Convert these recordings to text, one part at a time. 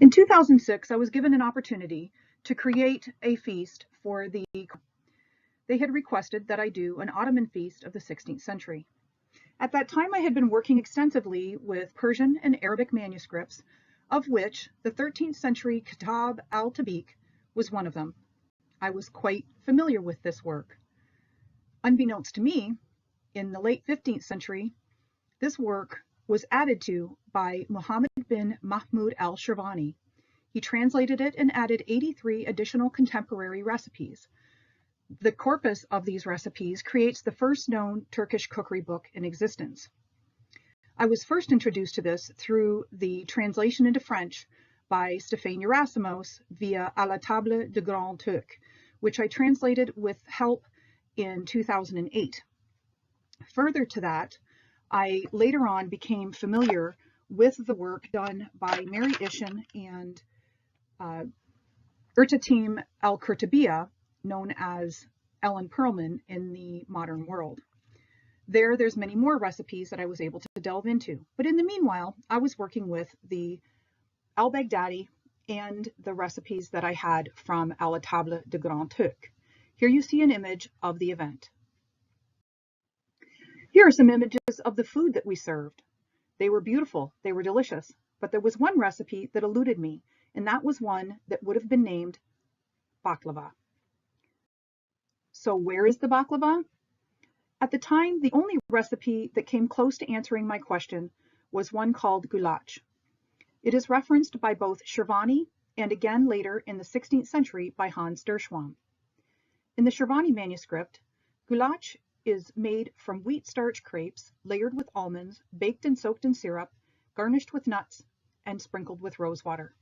In 2006, I was given an opportunity to create a feast for the. They had requested that I do an Ottoman feast of the 16th century. At that time, I had been working extensively with Persian and Arabic manuscripts, of which the 13th century Kitab al-Tabiq was one of them. I was quite familiar with this work. Unbeknownst to me, in the late 15th century, this work was added to by Muhammad bin Mahmud al-Shirvani. He translated it and added 83 additional contemporary recipes. The corpus of these recipes creates the first known Turkish cookery book in existence. I was first introduced to this through the translation into French by Stéphane Yerasimos via À la table de Grand Turc, which I translated with help in 2008. Further to that, I later on became familiar with the work done by Mary Ishin and Ertatim al-Kurtabiyya, known as Ellen Perlman in the modern world. There's many more recipes that I was able to delve into. But in the meanwhile, I was working with the al-Baghdadi and the recipes that I had from À la table de Grand Turc. Here you see an image of the event. Here are some images of the food that we served. They were beautiful, they were delicious, but there was one recipe that eluded me, and that was one that would have been named baklava. So where is the baklava? At the time, the only recipe that came close to answering my question was one called goulash. It is referenced by both Shirvani and again later in the 16th century by Hans Derschwam. In the Shirvani manuscript, goulash is made from wheat starch crepes layered with almonds, baked and soaked in syrup, garnished with nuts, and sprinkled with rosewater.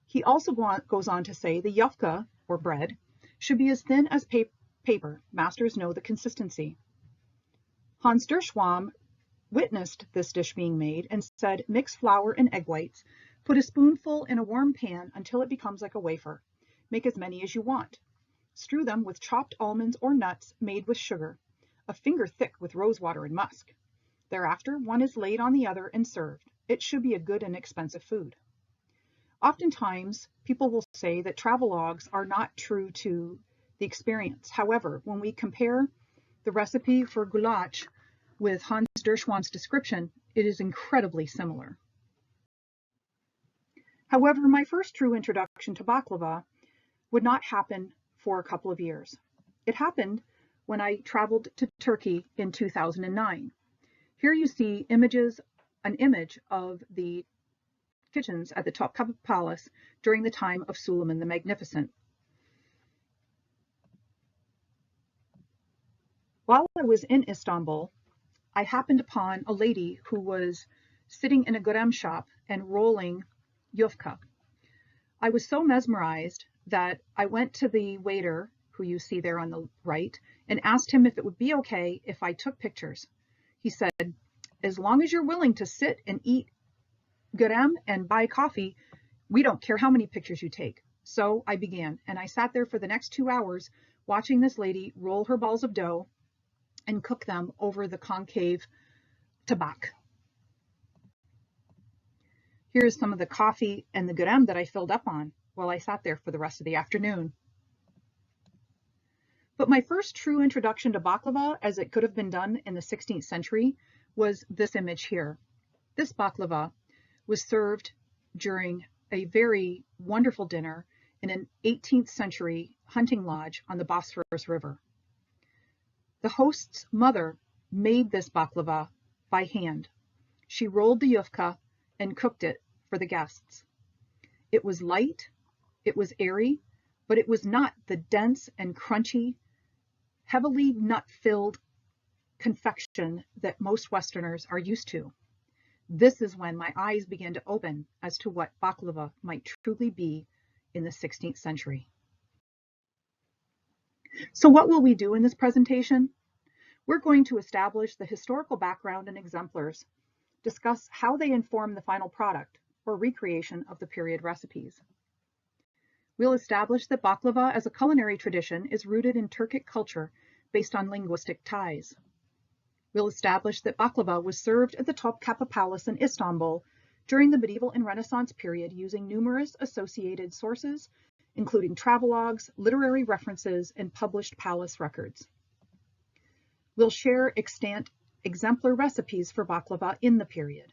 He also goes on to say the yufka, or bread, should be as thin as paper. Masters know the consistency. Hans Derschwam witnessed this dish being made and said, mix flour and egg whites, put a spoonful in a warm pan until it becomes like a wafer. Make as many as you want. Strew them with chopped almonds or nuts made with sugar, a finger thick with rosewater and musk. Thereafter, one is laid on the other and served. It should be a good and expensive food. Oftentimes, people will say that travelogues are not true to the experience. However, when we compare the recipe for goulash with Hans Derschwam's description, it is incredibly similar. However, my first true introduction to baklava would not happen for a couple of years. It happened when I traveled to Turkey in 2009. Here you see an image of the kitchens at the Topkapı Palace during the time of Sultan the Magnificent. While I was in Istanbul, I happened upon a lady who was sitting in a gurem shop and rolling yufka. I was so mesmerized that I went to the waiter, who you see there on the right, and asked him if it would be okay if I took pictures. He said, as long as you're willing to sit and eat gurem and buy coffee, we don't care how many pictures you take. So I began, and I sat there for the next 2 hours watching this lady roll her balls of dough and cook them over the concave tabak. Here's some of the coffee and the gurem that I filled up on while I sat there for the rest of the afternoon. But my first true introduction to baklava, as it could have been done in the 16th century, was this image here. This baklava was served during a very wonderful dinner in an 18th century hunting lodge on the Bosphorus River. The host's mother made this baklava by hand. She rolled the yufka and cooked it for the guests. It was light, it was airy, but it was not the dense and crunchy, heavily nut-filled confection that most Westerners are used to. This is when my eyes began to open as to what baklava might truly be in the 16th century. So what will we do in this presentation? We're going to establish the historical background and exemplars, discuss how they inform the final product or recreation of the period recipes. We'll establish that baklava as a culinary tradition is rooted in Turkic culture based on linguistic ties. We'll establish that baklava was served at the Topkapı Palace in Istanbul during the medieval and Renaissance period using numerous associated sources, including travelogues, literary references, and published palace records. We'll share extant exemplar recipes for baklava in the period.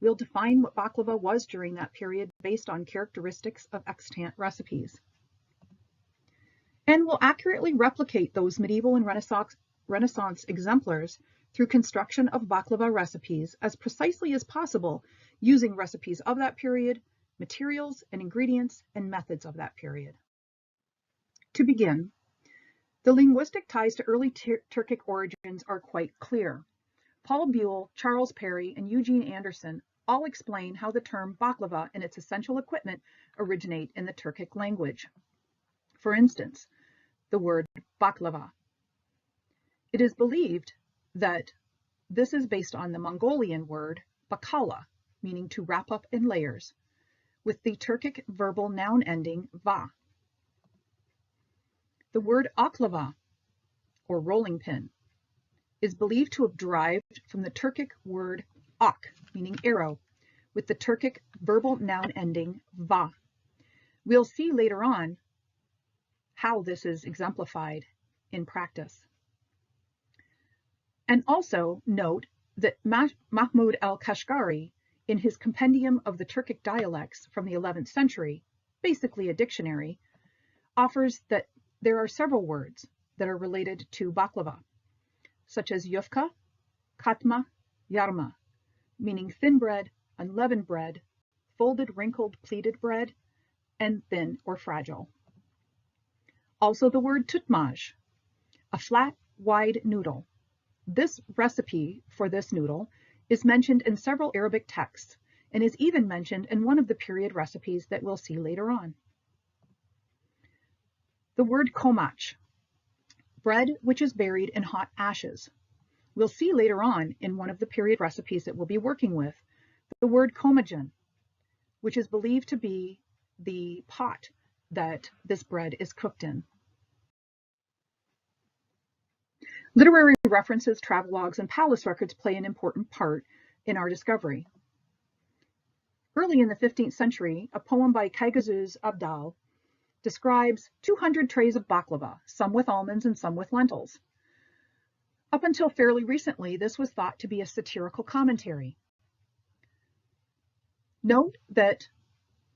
We'll define what baklava was during that period based on characteristics of extant recipes. And we'll accurately replicate those medieval and Renaissance exemplars through construction of baklava recipes as precisely as possible using recipes of that period, materials and ingredients, and methods of that period. To begin, the linguistic ties to early Turkic origins are quite clear. Paul Buell, Charles Perry, and Eugene Anderson all explain how the term baklava and its essential equipment originate in the Turkic language. For instance, the word baklava. It is believed that this is based on the Mongolian word bakala, meaning to wrap up in layers, with the Turkic verbal noun ending va. The word oklava, or rolling pin, is believed to have derived from the Turkic word ok, meaning arrow, with the Turkic verbal noun ending va. We'll see later on how this is exemplified in practice. And also note that Mahmud al-Kashgari, in his Compendium of the Turkic Dialects from the 11th century, basically a dictionary, offers that there are several words that are related to baklava, such as yufka, katma, yarma, meaning thin bread, unleavened bread, folded, wrinkled, pleated bread, and thin or fragile. Also the word tutmaj, a flat, wide noodle. This recipe for this noodle is mentioned in several Arabic texts and is even mentioned in one of the period recipes that we'll see later on. The word komach, bread which is buried in hot ashes. We'll see later on in one of the period recipes that we'll be working with the word komajan, which is believed to be the pot that this bread is cooked in. Literary references, travelogues, and palace records play an important part in our discovery. Early in the 15th century, a poem by Kaygazuz Abdal describes 200 trays of baklava, some with almonds and some with lentils. Up until fairly recently, this was thought to be a satirical commentary. Note that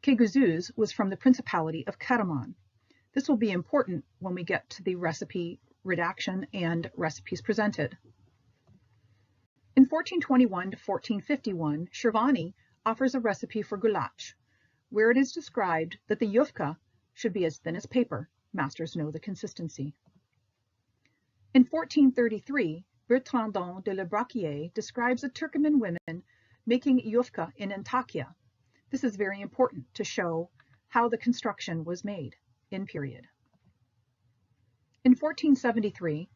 Kaygazuz was from the Principality of Karaman. This will be important when we get to the recipe redaction and recipes presented. In 1421 to 1451, Shirvani offers a recipe for goulash, where it is described that the yufka should be as thin as paper. Masters know the consistency. In 1433, Bertrandon de la Braquier describes the Turkoman women making yufka in Antakya. This is very important to show how the construction was made in period. In 1473,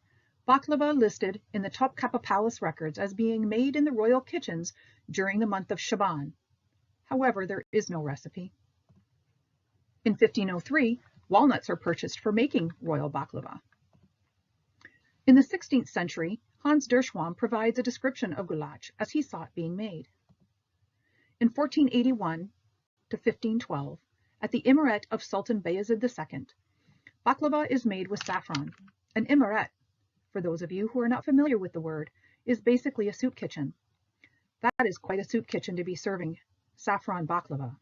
baklava listed in the Topkapı Palace records as being made in the royal kitchens during the month of Shaban. However, there is no recipe. In 1503, walnuts are purchased for making royal baklava. In the 16th century, Hans Derschwam provides a description of goulash as he saw it being made. In 1481 to 1512, at the Imaret of Sultan Bayezid II, baklava is made with saffron. An imaret, for those of you who are not familiar with the word, is basically a soup kitchen. That is quite a soup kitchen to be serving saffron baklava.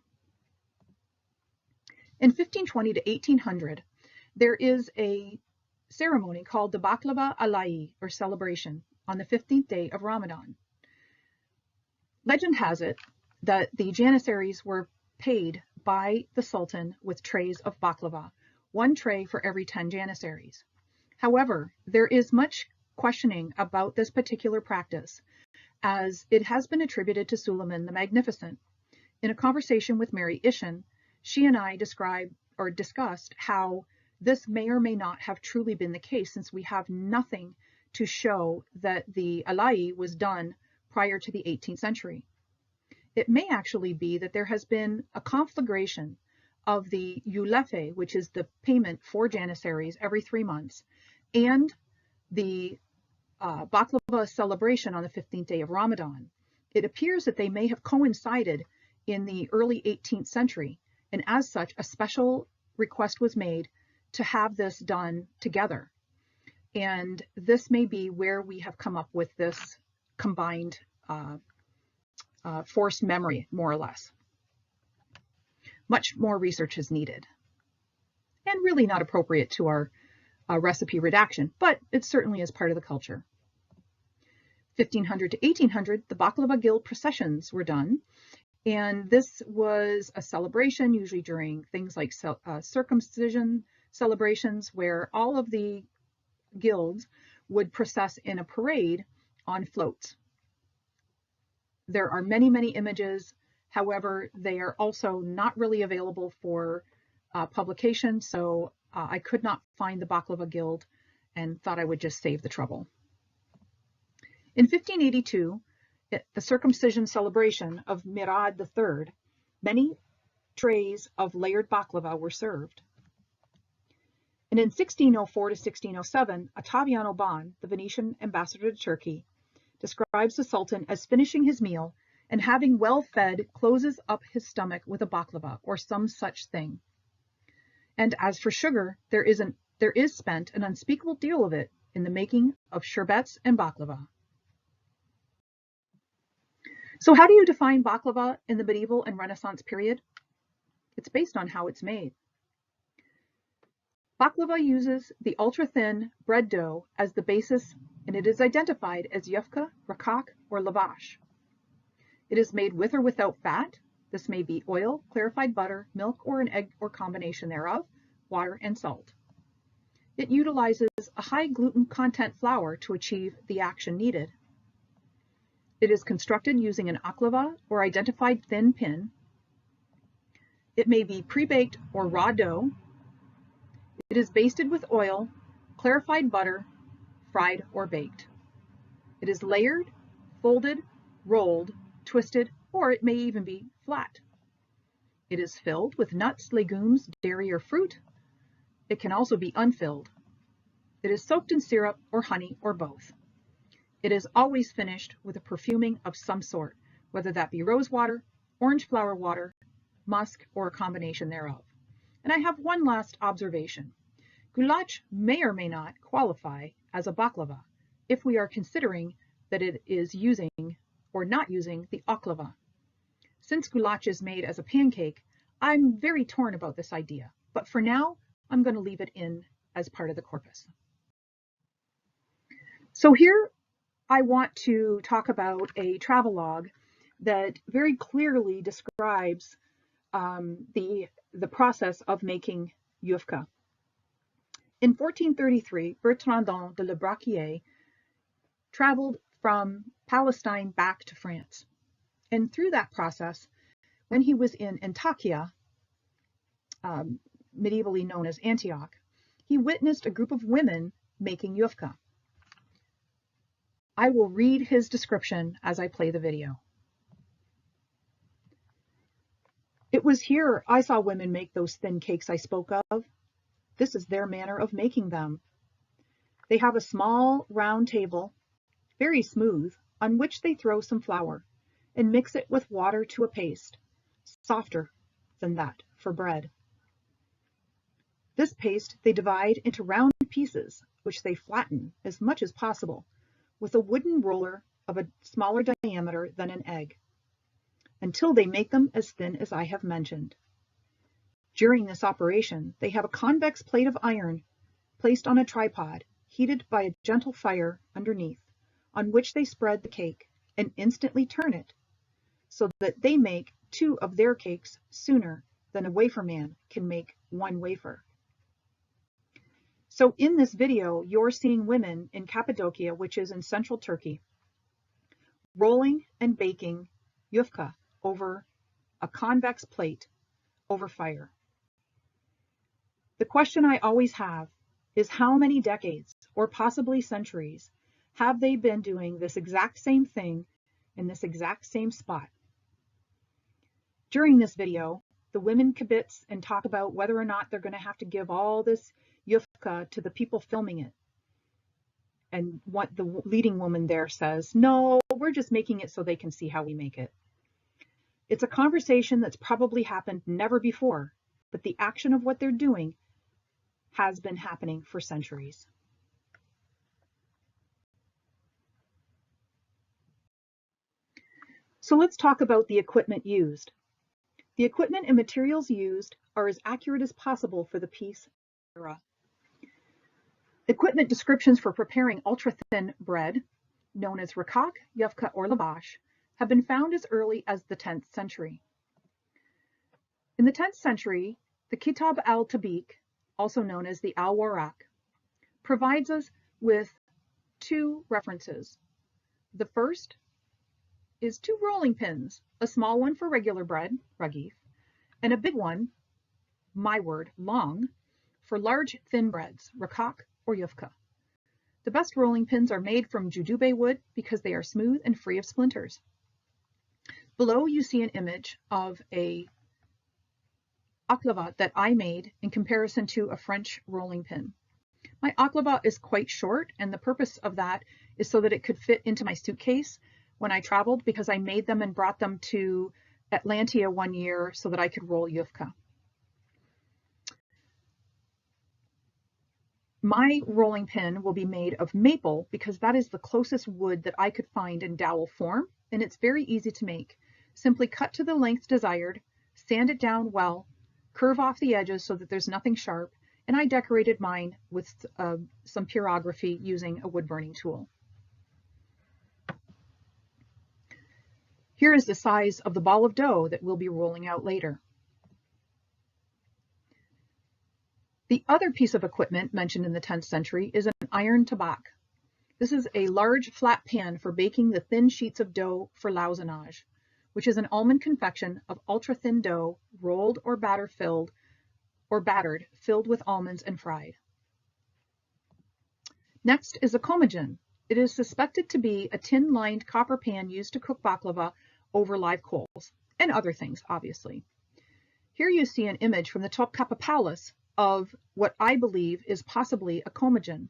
In 1520 to 1800, there is a ceremony called the Baklava Alai, or celebration, on the 15th day of Ramadan. Legend has it that the janissaries were paid by the Sultan with trays of baklava, 1 tray for every 10 janissaries. However, there is much questioning about this particular practice, as it has been attributed to Suleiman the Magnificent. In a conversation with Mary Ishin, she and I discussed how this may or may not have truly been the case, since we have nothing to show that the alai was done prior to the 18th century. It may actually be that there has been a conflagration of the ulefe, which is the payment for janissaries every 3 months, and the baklava celebration on the 15th day of Ramadan. It appears that they may have coincided in the early 18th century, and as such, a special request was made to have this done together. And this may be where we have come up with this combined forced memory, more or less. Much more research is needed, and really not appropriate to our recipe redaction, but it certainly is part of the culture. 1500 to 1800, the Baklava Guild processions were done, and this was a celebration, usually during things like circumcision celebrations, where all of the guilds would process in a parade on floats. There are many, many images. However, they are also not really available for publication, so I could not find the Baklava Guild and thought I would just save the trouble. In 1582, at the circumcision celebration of Murad III, many trays of layered baklava were served. And in 1604 to 1607, Ottaviano Ban, the Venetian ambassador to Turkey, describes the Sultan as finishing his meal and having well fed closes up his stomach with a baklava or some such thing. And as for sugar, there is spent an unspeakable deal of it in the making of sherbets and baklava. So how do you define baklava in the medieval and Renaissance period? It's based on how it's made. Baklava uses the ultra-thin bread dough as the basis, and it is identified as yufka, rakak, or lavash. It is made with or without fat. This may be oil, clarified butter, milk, or an egg or combination thereof, water, and salt. It utilizes a high gluten content flour to achieve the action needed. It is constructed using an baklava or identified thin pin. It may be pre-baked or raw dough. It is basted with oil, clarified butter, fried or baked. It is layered, folded, rolled, twisted, or it may even be flat. It is filled with nuts, legumes, dairy, or fruit. It can also be unfilled. It is soaked in syrup or honey or both. It is always finished with a perfuming of some sort, whether that be rose water, orange flower water, musk, or a combination thereof. And I have one last observation. Goulash may or may not qualify as a baklava if we are considering that it is using or not using the oklava. Since goulash is made as a pancake, I'm very torn about this idea, but for now, I'm going to leave it in as part of the corpus. So here I want to talk about a travelogue that very clearly describes the process of making yufka. In 1433, Bertrand de Le Bracquier traveled from Palestine back to France. And through that process, when he was in Antakya, medievally known as Antioch, he witnessed a group of women making yufka. I will read his description as I play the video. It was here I saw women make those thin cakes I spoke of. This is their manner of making them. They have a small round table, very smooth, on which they throw some flour and mix it with water to a paste, softer than that for bread. This paste they divide into round pieces, which they flatten as much as possible with a wooden roller of a smaller diameter than an egg, until they make them as thin as I have mentioned. During this operation, they have a convex plate of iron placed on a tripod, heated by a gentle fire underneath, on which they spread the cake and instantly turn it, so that they make 2 of their cakes sooner than a wafer man can make 1 wafer. So in this video, you're seeing women in Cappadocia, which is in central Turkey, rolling and baking yufka over a convex plate over fire. The question I always have is how many decades or possibly centuries have they been doing this exact same thing in this exact same spot? During this video, the women kibitz and talk about whether or not they're going to have to give all this yufka to the people filming it. And what the leading woman there says, no, we're just making it so they can see how we make it. It's a conversation that's probably happened never before, but the action of what they're doing has been happening for centuries. So let's talk about the equipment used. The equipment and materials used are as accurate as possible for the piece era. Equipment descriptions for preparing ultra-thin bread, known as replication, yufka, or lavash, have been found as early as the 10th century. In the 10th century, the Kitab al-Tabiq, also known as the Al-Waraq, provides us with two references. The first is two rolling pins, a small one for regular bread, ragif, and a big one, my word, long, for large thin breads, rakak or yufka. The best rolling pins are made from jujube wood because they are smooth and free of splinters. Below you see an image of a baklava that I made in comparison to a French rolling pin. My baklava is quite short, and the purpose of that is so that it could fit into my suitcase when I traveled, because I made them and brought them to Atlantia one year so that I could roll yufka. My rolling pin will be made of maple because that is the closest wood that I could find in dowel form, and it's very easy to make. Simply cut to the length desired, sand it down well, curve off the edges so that there's nothing sharp, and I decorated mine with some pyrography using a wood burning tool. Here is the size of the ball of dough that we'll be rolling out later. The other piece of equipment mentioned in the 10th century is an iron tabak. This is a large flat pan for baking the thin sheets of dough for lausanage, which is an almond confection of ultra-thin dough rolled or battered filled with almonds and fried. Next is a komajan. It is suspected to be a tin-lined copper pan used to cook baklava over live coals, and other things, obviously. Here you see an image from the Topkapi Palace of what I believe is possibly a komajan,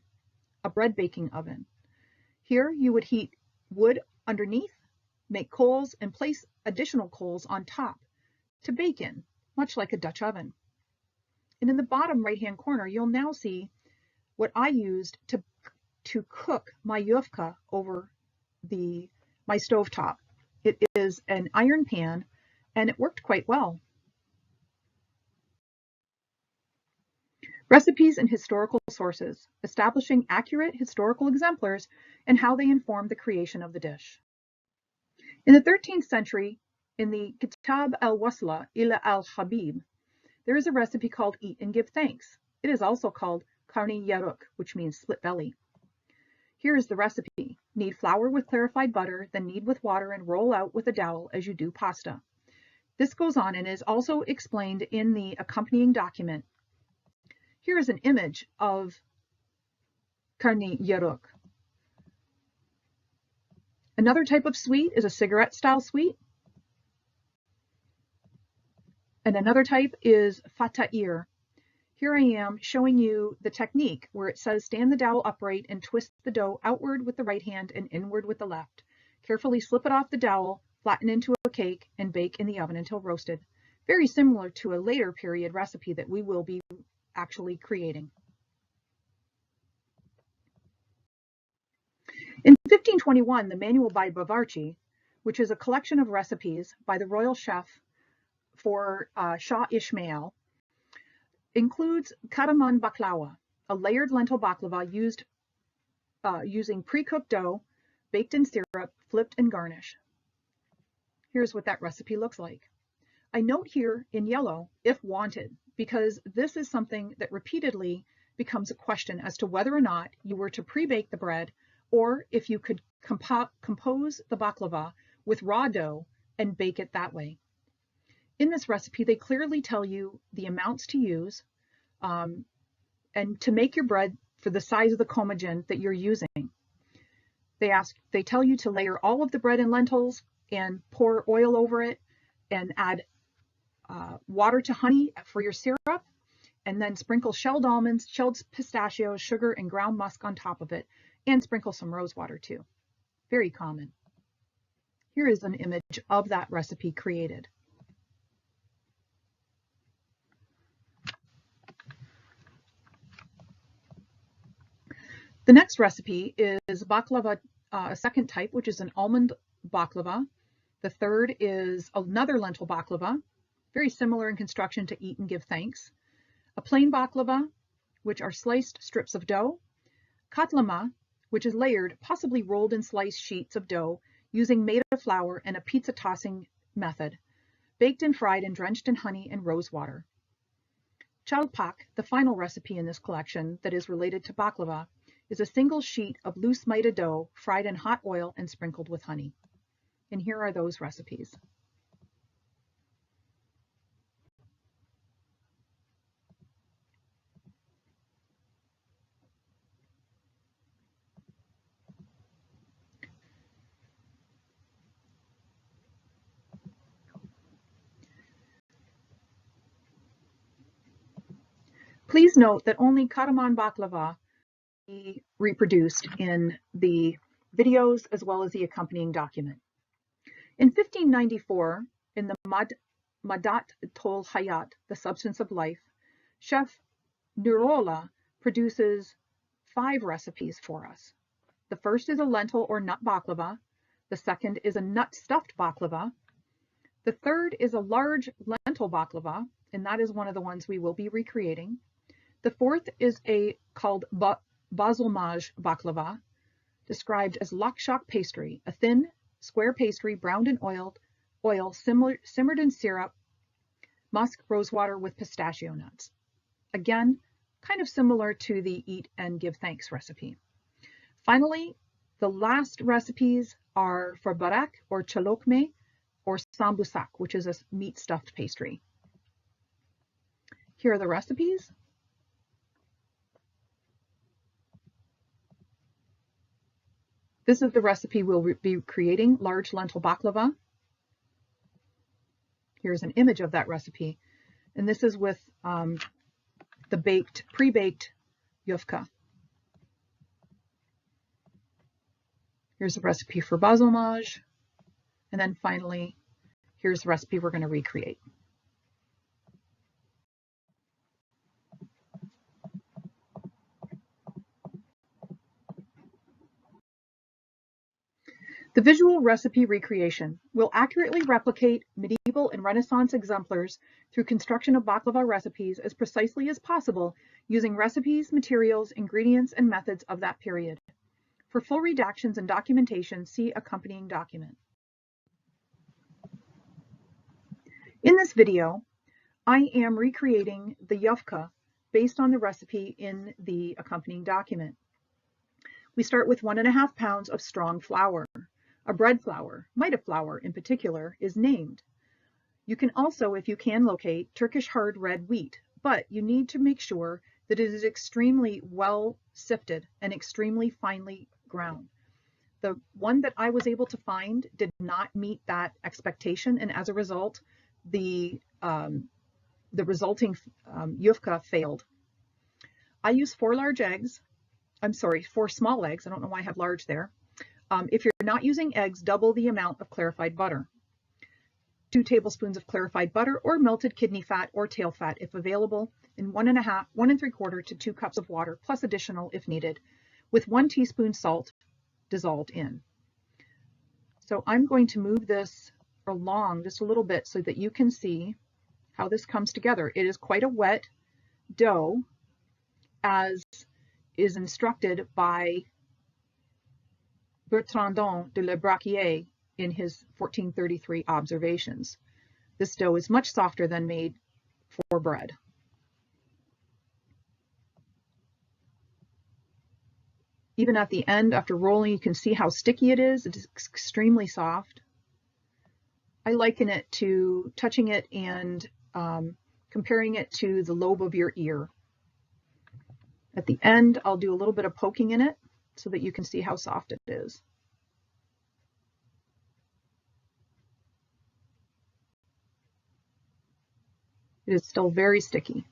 a bread baking oven. Here you would heat wood underneath, make coals, and place additional coals on top to bake in, much like a Dutch oven. And in the bottom right-hand corner, you'll now see what I used to cook my yufka over my stovetop. It is an iron pan, and it worked quite well. Recipes and historical sources, establishing accurate historical exemplars and how they inform the creation of the dish. In the 13th century, in the Kitab al-Wasla ila al-Habib, there is a recipe called Eat and Give Thanks. It is also called karni yaruk, which means split belly. Here is the recipe. Knead flour with clarified butter, then knead with water and roll out with a dowel as you do pasta. This goes on and is also explained in the accompanying document. Here is an image of karni yaruk. Another type of sweet is a cigarette-style sweet. And another type is fata'ir. Here I am showing you the technique where it says stand the dowel upright and twist the dough outward with the right hand and inward with the left. Carefully slip it off the dowel, flatten into a cake, and bake in the oven until roasted. Very similar to a later period recipe that we will be actually creating. In 1521, the manual by Bavarchi, which is a collection of recipes by the royal chef for Shah Ismail, includes karaman baklava, a layered lentil baklava using pre-cooked dough, baked in syrup, flipped and garnished. Here's what that recipe looks like. I note here in yellow, if wanted, because this is something that repeatedly becomes a question as to whether or not you were to pre-bake the bread or if you could compose the baklava with raw dough and bake it that way. In this recipe, they clearly tell you the amounts to use and to make your bread for the size of the komajan that you're using. They tell you to layer all of the bread in lentils and pour oil over it and add water to honey for your syrup, and then sprinkle shelled almonds, shelled pistachios, sugar, and ground musk on top of it. and sprinkle some rose water too. Very common. Here is an image of that recipe created. The next recipe is baklava, a second type, which is an almond baklava. The third is another lentil baklava, very similar in construction to Eat and Give Thanks. A plain baklava, which are sliced strips of dough. Katlama, which is layered, possibly rolled in sliced sheets of dough using maida flour and a pizza tossing method, baked and fried and drenched in honey and rose water. Chalpak, the final recipe in this collection that is related to baklava, is a single sheet of loose maida dough fried in hot oil and sprinkled with honey. And here are those recipes. Please note that only Karaman baklava be reproduced in the videos as well as the accompanying document. In 1594, in the Madatolhayat, the Substance of Life, Chef Nurollah produces 5 recipes for us. The first is a lentil or nut baklava. The second is a nut stuffed baklava. The third is a large lentil baklava, and that is one of the ones we will be recreating. The fourth is called Bazilmaj baklava, described as lakshak pastry, a thin, square pastry browned in oil simmered in syrup, musk, rosewater with pistachio nuts. Again, kind of similar to the Eat and Give Thanks recipe. Finally, the last recipes are for barak or chalokme or sambusak, which is a meat stuffed pastry. Here are the recipes. This is the recipe we'll be creating, large lentil baklava. Here's an image of that recipe. And this is with the pre-baked yufka. Here's a recipe for bazilmaj. And then finally, here's the recipe we're going to recreate. The visual recipe recreation will accurately replicate medieval and Renaissance exemplars through construction of baklava recipes as precisely as possible using recipes, materials, ingredients, and methods of that period. For full redactions and documentation, see accompanying document. In this video, I am recreating the yufka based on the recipe in the accompanying document. We start with 1.5 pounds of strong flour. A bread flour, Maida flour in particular, is named. You can also, if you can locate, Turkish hard red wheat, but you need to make sure that it is extremely well sifted and extremely finely ground. The one that I was able to find did not meet that expectation, and as a result, the resulting yufka failed. I use 4 small eggs. I don't know why I have large there. If you're not using eggs, double the amount of clarified butter. 2 tablespoons of clarified butter or melted kidney fat or tail fat if available, and 1 3/4 to 2 cups of water plus additional if needed, with 1 teaspoon salt dissolved in. So I'm going to move this along just a little bit so that you can see how this comes together. It is quite a wet dough, as is instructed by Bertrand de Le Bracquier in his 1433 observations. This dough is much softer than made for bread. Even at the end, after rolling, you can see how sticky it is. It is extremely soft. I liken it to touching it and comparing it to the lobe of your ear. At the end, I'll do a little bit of poking in it so that you can see how soft it is. It is still very sticky.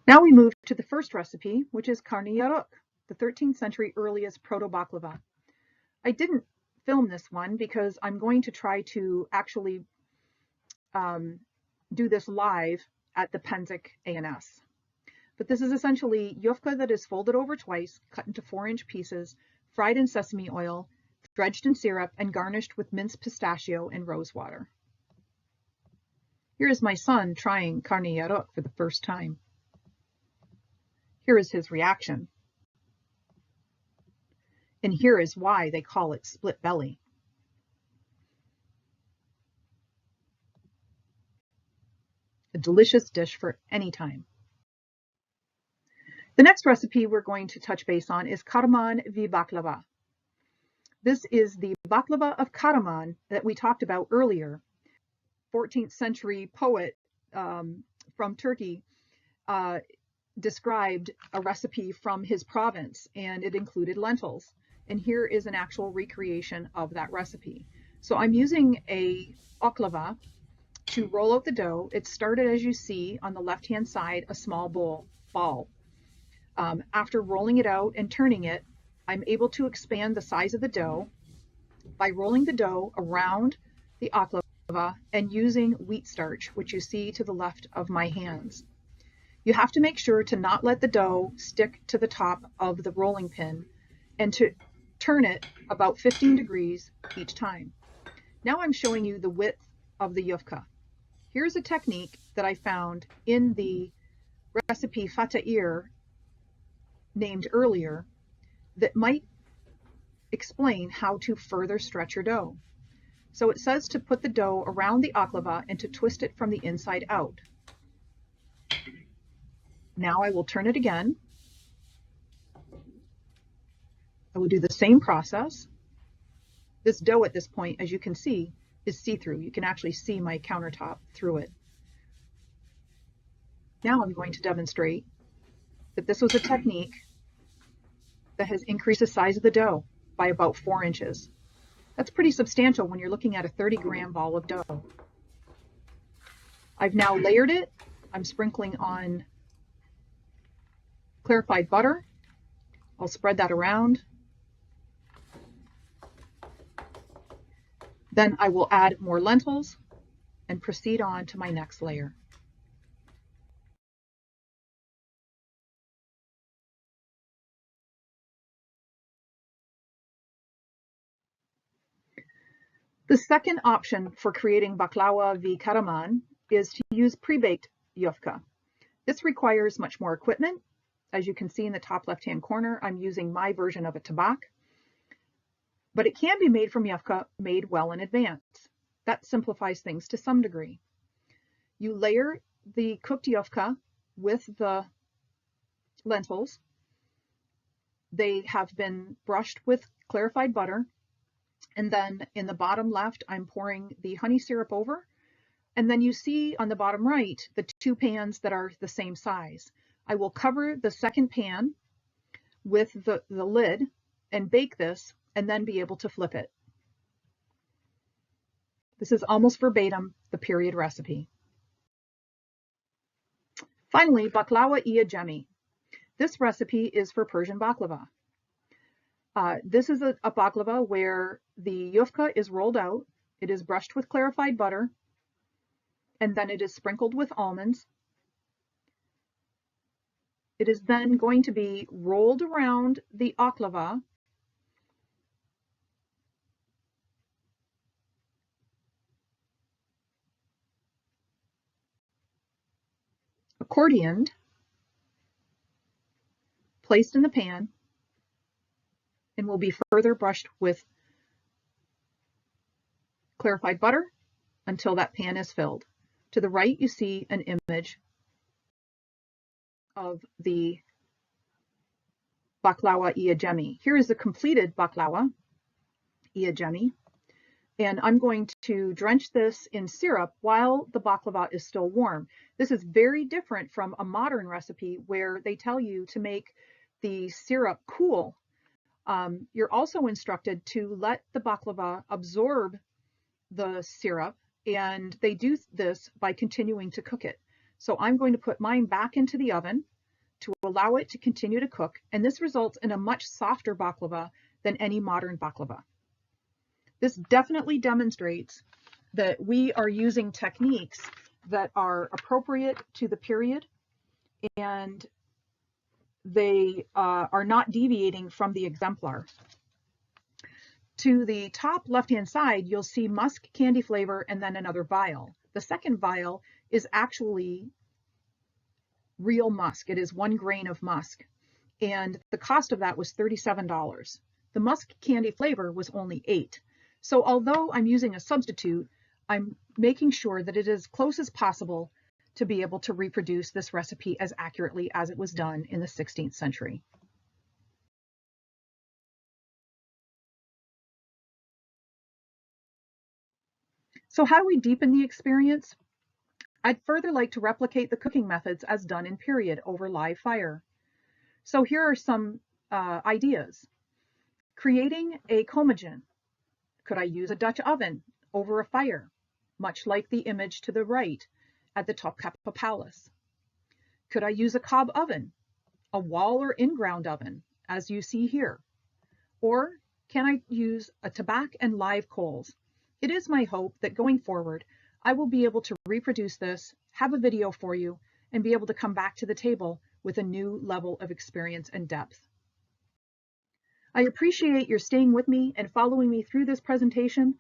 Now we move to the first recipe, which is karnıyarık, the 13th century earliest proto-baklava. I didn't film this one because I'm going to try to actually do this live at the Penzik A&S. But this is essentially yufka that is folded over twice, cut into 4-inch pieces, fried in sesame oil, dredged in syrup, and garnished with minced pistachio and rosewater. Here is my son trying karnıyarık for the first time. Here is his reaction. And here is why they call it split belly. A delicious dish for any time. The next recipe we're going to touch base on is Karaman v baklava. This is the baklava of Karaman that we talked about earlier. 14th century poet from Turkey described a recipe from his province, and it included lentils. And here is an actual recreation of that recipe. So I'm using a baklava to roll out the dough. It started, as you see, on the left-hand side, a small ball. After rolling it out and turning it, I'm able to expand the size of the dough by rolling the dough around the baklava and using wheat starch, which you see to the left of my hands. You have to make sure to not let the dough stick to the top of the rolling pin and to turn it about 15 degrees each time. Now I'm showing you the width of the yufka. Here's a technique that I found in the recipe fatahir named earlier that might explain how to further stretch your dough. So it says to put the dough around the baklava and to twist it from the inside out. Now I will turn it again. I will do the same process. This dough at this point, as you can see, is see-through. You can actually see my countertop through it. Now I'm going to demonstrate that this was a technique that has increased the size of the dough by about 4 inches. That's pretty substantial when you're looking at a 30-gram ball of dough. I've now layered it. I'm sprinkling on clarified butter. I'll spread that around. Then I will add more lentils and proceed on to my next layer. The second option for creating baklava v Karaman is to use pre-baked yufka. This requires much more equipment. As you can see in the top left-hand corner, I'm using my version of a tabak. But it can be made from yufka made well in advance. That simplifies things to some degree. You layer the cooked yufka with the lentils. They have been brushed with clarified butter. And then in the bottom left, I'm pouring the honey syrup over. And then you see on the bottom right, the 2 pans that are the same size. I will cover the second pan with the lid and bake this and then be able to flip it. This is almost verbatim the period recipe. Finally, baklava-i ajami. This recipe is for Persian baklava. This is a baklava where the yufka is rolled out, it is brushed with clarified butter, and then it is sprinkled with almonds. It is then going to be rolled around the baklava accordioned, placed in the pan, and will be further brushed with clarified butter until that pan is filled. To the right, you see an image of the baklava-i ajami. Here is the completed baklava-i ajami, and I'm going to drench this in syrup while the baklava is still warm. This is very different from a modern recipe where they tell you to make the syrup cool. You're also instructed to let the baklava absorb the syrup, and they do this by continuing to cook it. So I'm going to put mine back into the oven to allow it to continue to cook, and this results in a much softer baklava than any modern baklava. This definitely demonstrates that we are using techniques that are appropriate to the period, and they are not deviating from the exemplar. To the top left-hand side, you'll see musk candy flavor and then another vial. The second vial is actually real musk. It is 1 grain of musk, and the cost of that was $37. The musk candy flavor was only $8. So although I'm using a substitute, I'm making sure that it is as close as possible to be able to reproduce this recipe as accurately as it was done in the 16th century. So how do we deepen the experience? I'd further like to replicate the cooking methods as done in period over live fire. So here are some ideas. Creating a komagen. Could I use a Dutch oven over a fire, much like the image to the right at the Topkapi Palace? Could I use a cob oven, a wall or in-ground oven, as you see here? Or can I use a tabak and live coals? It is my hope that going forward, I will be able to reproduce this, have a video for you, and be able to come back to the table with a new level of experience and depth. I appreciate your staying with me and following me through this presentation.